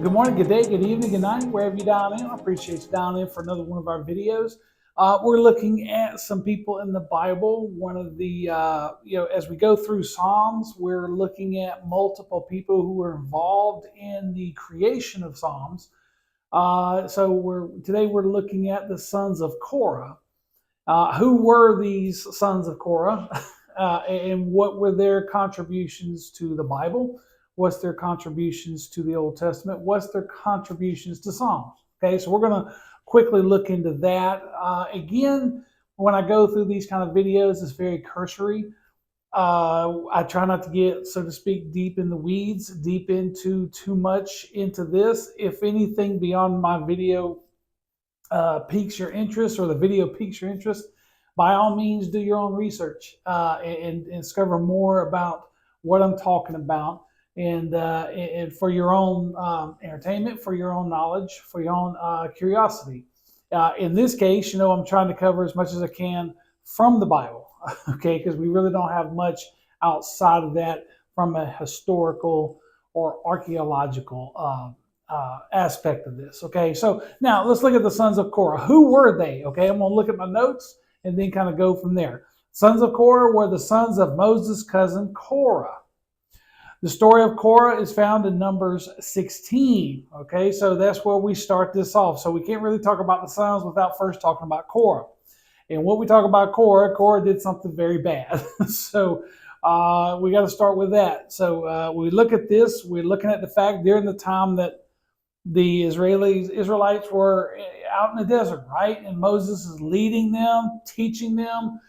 Good morning, good day, good evening, good night, wherever you dial in. I appreciate you dialing in for another one of our videos. We're looking at some people in the Bible. One of the, as we go through Psalms, we're looking at multiple people who were involved in the creation of Psalms. Today we're looking at the sons of Korah. Who were these sons of Korah, and what were their contributions to the Bible? What's their contributions to the Old Testament? What's their contributions to Psalms? Okay, so we're going to quickly look into that. Again, when I go through these kind of videos, it's very cursory. I try not to get, so to speak, deep in the weeds, deep into too much into this. If anything beyond my video piques your interest, or the video piques your interest, by all means do your own research and discover more about what I'm talking about, and for your own entertainment, for your own knowledge, for your own curiosity. In this case, I'm trying to cover as much as I can from the Bible, okay, because we really don't have much outside of that from a historical or archaeological aspect of this. Okay, so now let's look at the sons of Korah. Who were they? Okay, I'm going to look at my notes and then kind of go from there. Sons of Korah were the sons of Moses' cousin Korah. The story of Korah is found in Numbers 16. Okay, so that's where we start this off. So we can't really talk about the sons without first talking about Korah. And what we talk about Korah did something very bad. So we got to start with that. So we look at this. We're looking at the fact during the time that the Israelites were out in the desert, right? And Moses is leading them, teaching them,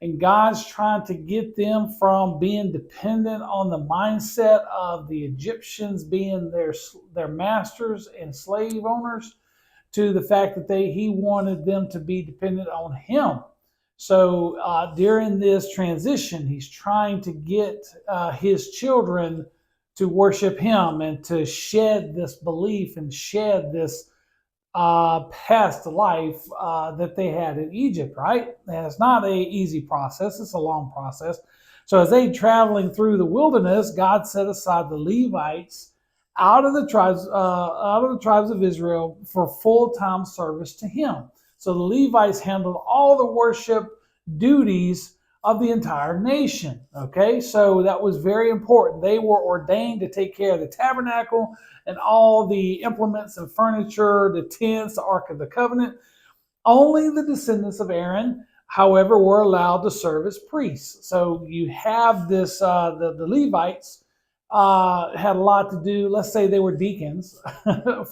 and God's trying to get them from being dependent on the mindset of the Egyptians being their masters and slave owners, to the fact that he wanted them to be dependent on him. So during this transition, he's trying to get his children to worship him and to shed this belief and shed this past life that they had in Egypt, right? And it's not an easy process. It's a long process. So as they traveling through the wilderness, God set aside the Levites out of the tribes of Israel for full-time service to him. So the Levites handled all the worship duties of the entire nation. Okay, so that was very important. They were ordained to take care of the tabernacle and all the implements and furniture, the tents, the Ark of the Covenant. Only the descendants of Aaron, however, were allowed to serve as priests. So you have this, the Levites had a lot to do. Let's say they were deacons,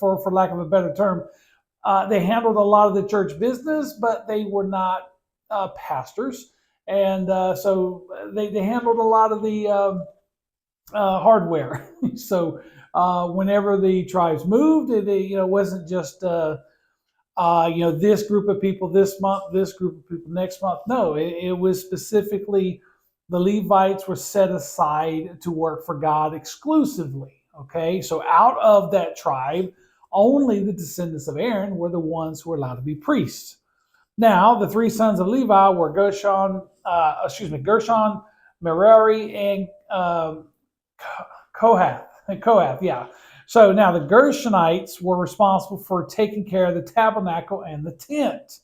for lack of a better term. They handled a lot of the church business, but they were not pastors. And so they handled a lot of the hardware. So whenever the tribes moved, it wasn't just this group of people this month, this group of people next month. No, it was specifically the Levites were set aside to work for God exclusively. Okay, so out of that tribe, only the descendants of Aaron were the ones who were allowed to be priests. Now, the three sons of Levi were Gershon, Merari, and Kohath, yeah. So now the Gershonites were responsible for taking care of the tabernacle and the tent,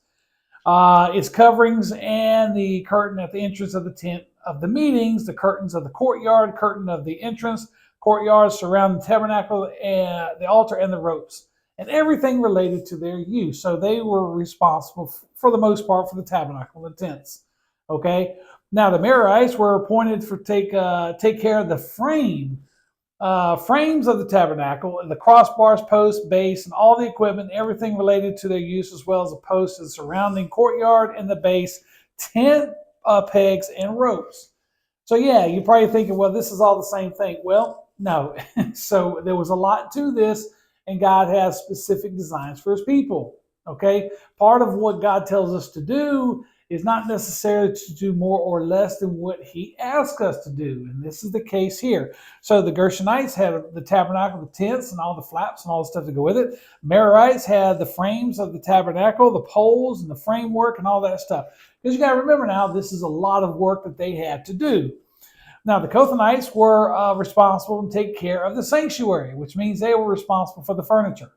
its coverings, and the curtain at the entrance of the tent of the meetings, the curtains of the courtyard, curtain of the entrance, courtyard surrounding the tabernacle, and the altar, and the ropes, and everything related to their use. So they were responsible, for the most part, for the tabernacle and the tents. Okay. Now the Merarites were appointed for take care of the frames of the tabernacle, and the crossbars, posts, base, and all the equipment, everything related to their use, as well as the posts and surrounding courtyard and the base, tent pegs, and ropes. So yeah, you're probably thinking, well, this is all the same thing. Well, no. So there was a lot to this, and God has specific designs for his people. Okay, part of what God tells us to do is not necessarily to do more or less than what he asks us to do. And this is the case here. So the Gershonites had the tabernacle, the tents, and all the flaps and all the stuff to go with it. Merarites had the frames of the tabernacle, the poles and the framework and all that stuff. Because you got to remember now, this is a lot of work that they had to do. Now, the Kohathites were responsible to take care of the sanctuary, which means they were responsible for the furniture.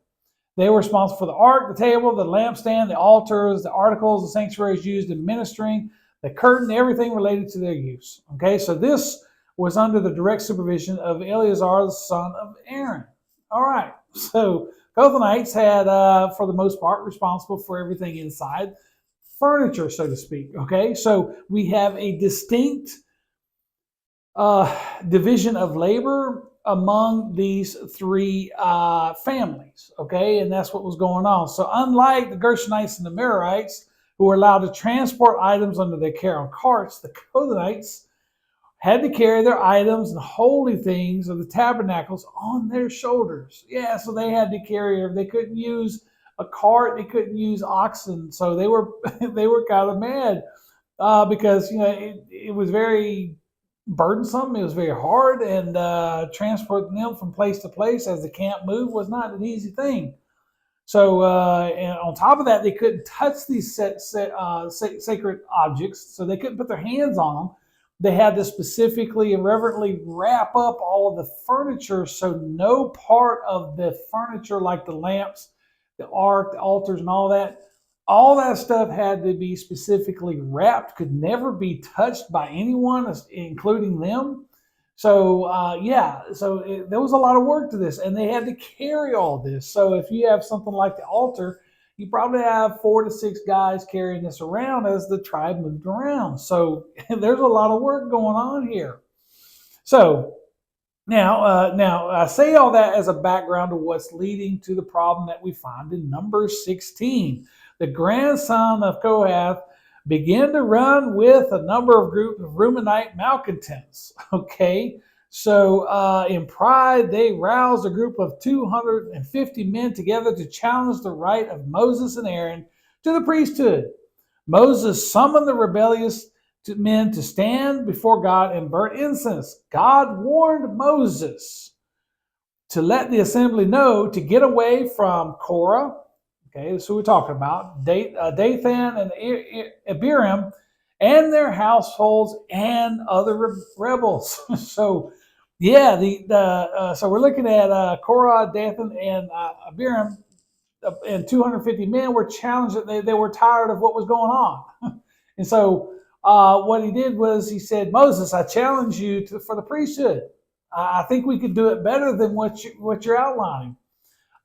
They were responsible for the ark, the table, the lampstand, the altars, the articles the sanctuary is used in ministering, the curtain, everything related to their use. Okay, so this was under the direct supervision of Eleazar, the son of Aaron. All right, so Kohathites had, for the most part, responsible for everything inside furniture, so to speak. Okay, so we have a distinct division of labor among these three families, okay? And that's what was going on. So unlike the Gershonites and the Merarites, who were allowed to transport items under their care on carts, the Kohathites had to carry their items and holy things of the tabernacles on their shoulders. Yeah, so they had to carry, they couldn't use a cart, they couldn't use oxen. So they were they were kind of mad because it was very burdensome. It was very hard, and transporting them from place to place as the camp moved was not an easy thing. So, and on top of that, they couldn't touch these sacred objects, so they couldn't put their hands on them. They had to specifically and reverently wrap up all of the furniture, so no part of the furniture, like the lamps, the ark, the altars, and all that stuff had to be specifically wrapped, could never be touched by anyone, including them. So, there was a lot of work to this, and they had to carry all this. So if you have something like the altar, you probably have 4 to 6 guys carrying this around as the tribe moved around. So there's a lot of work going on here. So now I say all that as a background to what's leading to the problem that we find in Numbers 16. The grandson of Kohath began to run with a number of groups of Reubenite malcontents. Okay, so in pride, they roused a group of 250 men together to challenge the right of Moses and Aaron to the priesthood. Moses summoned the rebellious men to stand before God and burn incense. God warned Moses to let the assembly know to get away from Korah. Okay, that's who we're talking about. Dathan and Abiram and their households and other rebels. So, yeah, so we're looking at Korah, Dathan, and Abiram, and 250 men were challenged. They were tired of what was going on. And so what he did was he said, Moses, I challenge you for the priesthood. I think we could do it better than what you're outlining.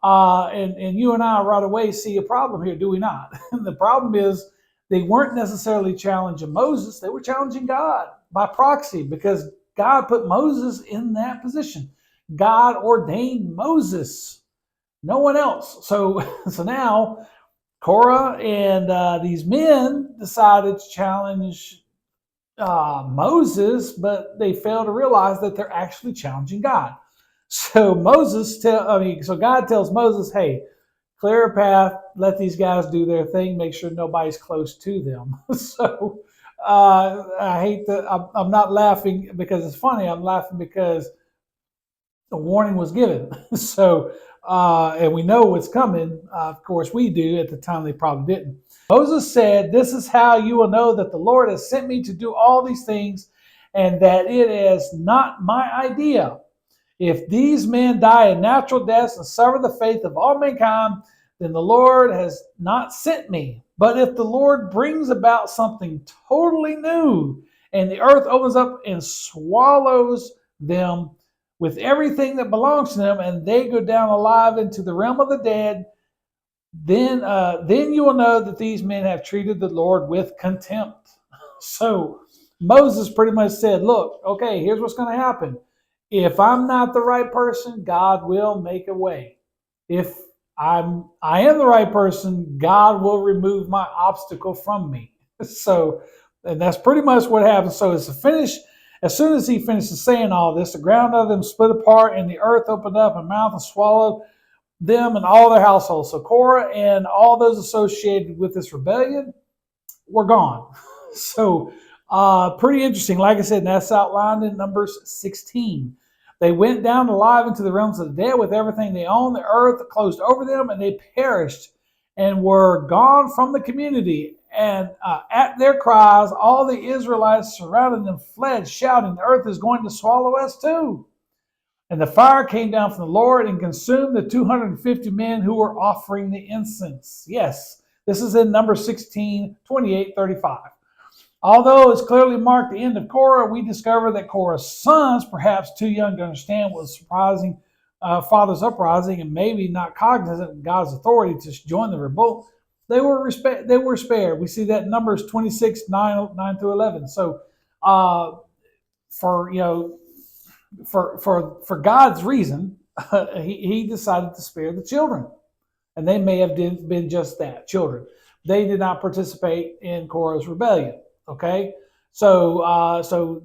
And you and I right away see a problem here, do we not? The problem is they weren't necessarily challenging Moses. They were challenging God by proxy, because God put Moses in that position. God ordained Moses, no one else. So now Korah and these men decided to challenge Moses, but they failed to realize that they're actually challenging God. So God tells Moses, hey, clear a path, let these guys do their thing, make sure nobody's close to them. So I hate that. I'm not laughing because it's funny. I'm laughing because the warning was given. So, and we know what's coming. Of course, we do. At the time, they probably didn't. Moses said, this is how you will know that the Lord has sent me to do all these things, and that it is not my idea. If these men die in natural deaths and suffer the faith of all mankind, then the Lord has not sent me. But if the Lord brings about something totally new, and the earth opens up and swallows them with everything that belongs to them, and they go down alive into the realm of the dead, then you will know that these men have treated the Lord with contempt. So Moses pretty much said, look, okay, here's what's going to happen. If I'm not the right person, God will make a way. If I am the right person, God will remove my obstacle from me. So, and that's pretty much what happened. So as soon as he finishes saying all this, the ground of them split apart, and the earth opened up and mouth and swallowed them and all their households. So Korah and all those associated with this rebellion were gone. So pretty interesting. Like I said, that's outlined in Numbers 16. They went down alive into the realms of the dead with everything they owned. The earth closed over them, and they perished and were gone from the community. And at their cries, all the Israelites surrounded them, fled, shouting, "The earth is going to swallow us too." And the fire came down from the Lord and consumed the 250 men who were offering the incense. Yes, this is in Numbers 16, 28, 35. Although it's clearly marked the end of Korah, we discover that Korah's sons, perhaps too young to understand what was surprising father's uprising and maybe not cognizant of God's authority to join the revolt, they were spared. We see that in Numbers 26, 9 through 11. So for for God's reason, he decided to spare the children. And they may have been just that, children. They did not participate in Korah's rebellion. Okay, so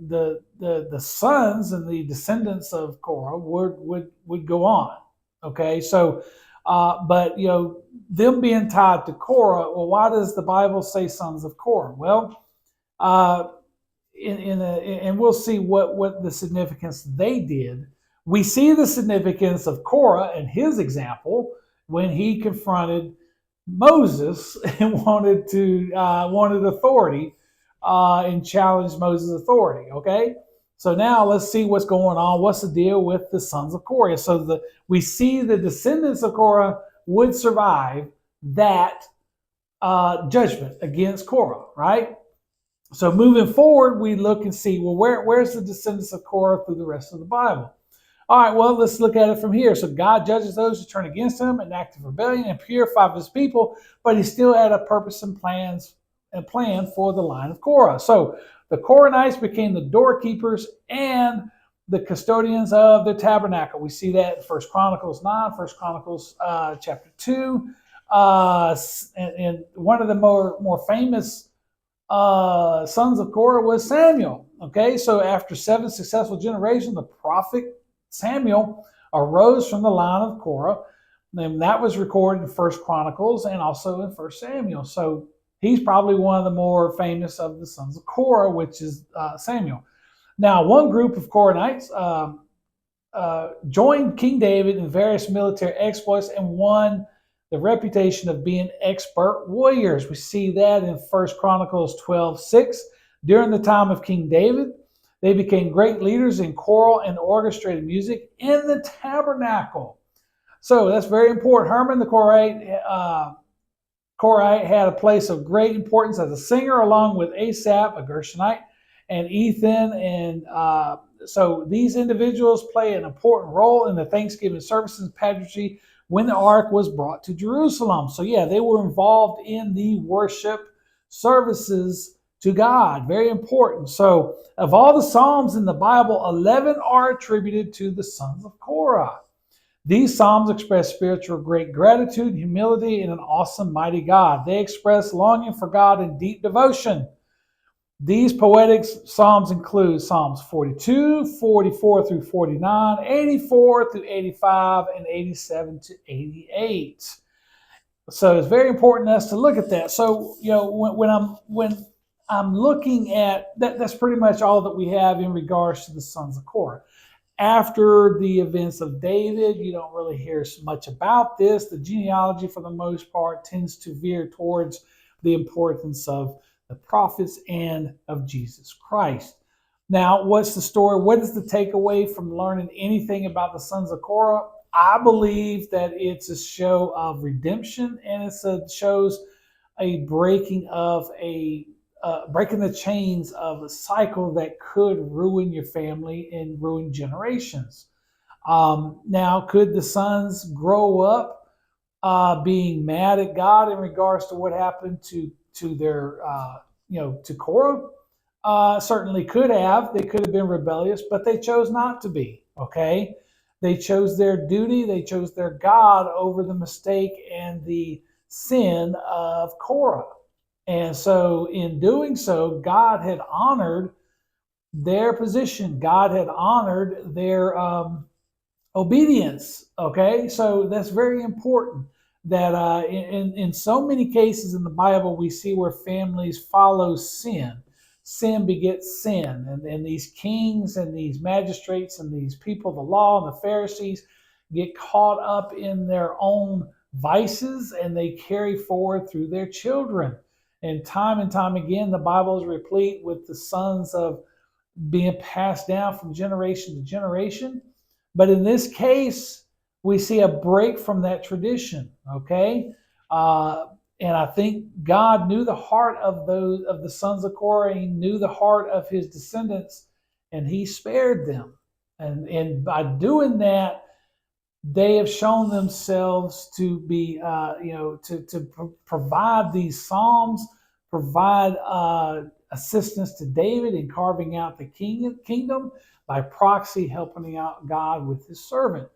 the sons and the descendants of Korah would go on. Okay, so but them being tied to Korah. Well, why does the Bible say sons of Korah? Well, and we'll see what the significance they did. We see the significance of Korah and his example when he confronted Moses and wanted authority and challenged Moses' authority. Okay, so now let's see what's going on. What's the deal with the sons of Korah? So we see the descendants of Korah would survive that judgment against Korah, right? So moving forward, we look and see, well, where's the descendants of Korah through the rest of the Bible? All right, well, let's look at it from here. So God judges those who turn against him in active rebellion and purify his people, but he still had a purpose and plan for the line of Korah. So the Koranites became the doorkeepers and the custodians of the tabernacle. We see that in 1 Chronicles 9, 1 Chronicles chapter 2. And one of the more famous sons of Korah was Samuel. Okay, so after 7 successful generations, the prophet Samuel arose from the line of Korah, and that was recorded in 1 Chronicles and also in 1 Samuel. So he's probably one of the more famous of the sons of Korah, which is Samuel. Now, one group of Koranites joined King David in various military exploits and won the reputation of being expert warriors. We see that in 1 Chronicles 12:6. During the time of King David, they became great leaders in choral and orchestrated music in the tabernacle. So that's very important. Herman the Korahite had a place of great importance as a singer, along with Asaph, a Gershonite, and Ethan. And so these individuals play an important role in the Thanksgiving services and pageantry when the ark was brought to Jerusalem. So yeah, they were involved in the worship services to God. Very important. So of all the Psalms in the Bible, 11 are attributed to the sons of Korah. These Psalms express spiritual great gratitude, humility, and an awesome, mighty God. They express longing for God and deep devotion. These poetic Psalms include Psalms 42, 44 through 49, 84 through 85, and 87 to 88. So it's very important to us to look at that. So, when I'm looking at that, that's pretty much all that we have in regards to the sons of Korah. After the events of David, you don't really hear so much about this. The genealogy, for the most part, tends to veer towards the importance of the prophets and of Jesus Christ. Now, what's the story? What is the takeaway from learning anything about the sons of Korah? I believe that it's a show of redemption, and it shows a breaking the chains of a cycle that could ruin your family and ruin generations. Now, could the sons grow up being mad at God in regards to what happened to their to Korah? Certainly could have. They could have been rebellious, but they chose not to be. Okay, they chose their duty. They chose their God over the mistake and the sin of Korah. And so in doing so, God had honored their position. God had honored their obedience. Okay, so that's very important. That in so many cases in the Bible, we see where families follow sin. Sin begets sin. And these kings and these magistrates and these people of the law and the Pharisees get caught up in their own vices, and they carry forward through their children. And time again, the Bible is replete with the sons of being passed down from generation to generation. But in this case, we see a break from that tradition. Okay, and I think God knew the heart of the sons of Korah. He knew the heart of his descendants, and He spared them. And by doing that, they have shown themselves to be, provide these psalms, provide assistance to David in carving out the kingdom, by proxy helping out God with His servant.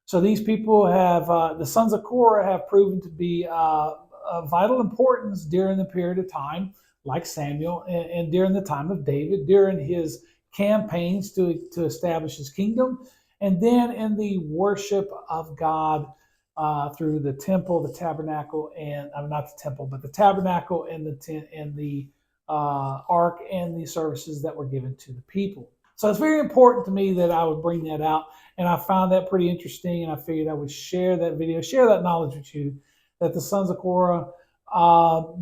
So these people have, the sons of Korah have proven to be of vital importance during the period of time, like Samuel, and during the time of David, during his campaigns to establish his kingdom, and then in the worship of God through the temple, the tabernacle, and not the temple, but the tabernacle and the tent and the ark and the services that were given to the people. So it's very important to me that I would bring that out, and I found that pretty interesting, and I figured I would share that video, share that knowledge with you, that the sons of Korah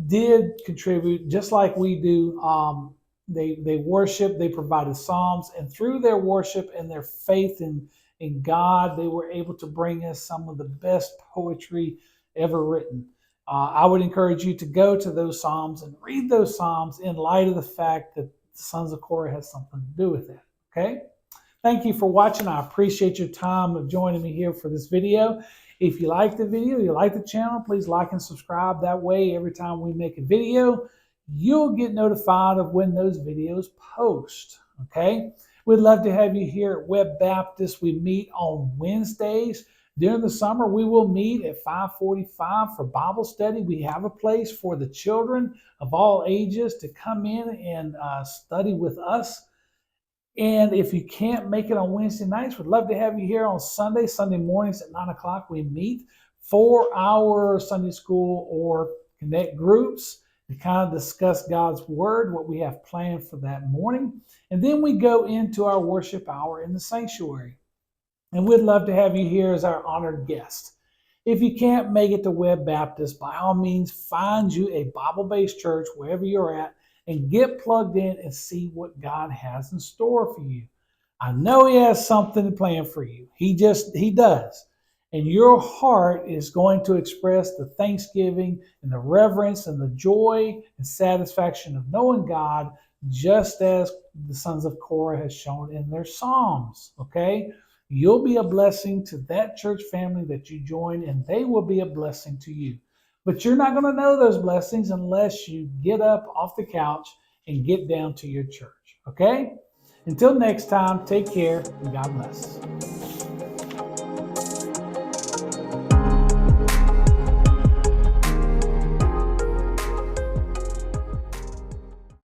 did contribute just like we do. They worship, they provided psalms, and through their worship and their faith in God, they were able to bring us some of the best poetry ever written. I would encourage you to go to those psalms and read those psalms in light of the fact that the sons of Korah has something to do with that. Okay? Thank you for watching. I appreciate your time of joining me here for this video. If you like the video, you like the channel, please like and subscribe. That way, every time we make a video, you'll get notified of when those videos post. Okay? We'd love to have you here at Webb Baptist. We meet on Wednesdays. During the summer, we will meet at 5:45 for Bible study. We have a place for the children of all ages to come in and study with us. And if you can't make it on Wednesday nights, we'd love to have you here on Sunday mornings at 9 o'clock. We meet for our Sunday school or connect groups to kind of discuss God's Word, what we have planned for that morning. And then we go into our worship hour in the sanctuary. And we'd love to have you here as our honored guest. If you can't make it to Webb Baptist, by all means, find you a Bible-based church wherever you're at and get plugged in and see what God has in store for you. I know He has something planned for you. He does. And your heart is going to express the thanksgiving and the reverence and the joy and satisfaction of knowing God, just as the sons of Korah has shown in their Psalms. Okay? You'll be a blessing to that church family that you join, and they will be a blessing to you. But you're not going to know those blessings unless you get up off the couch and get down to your church. Okay? Until next time, take care and God bless.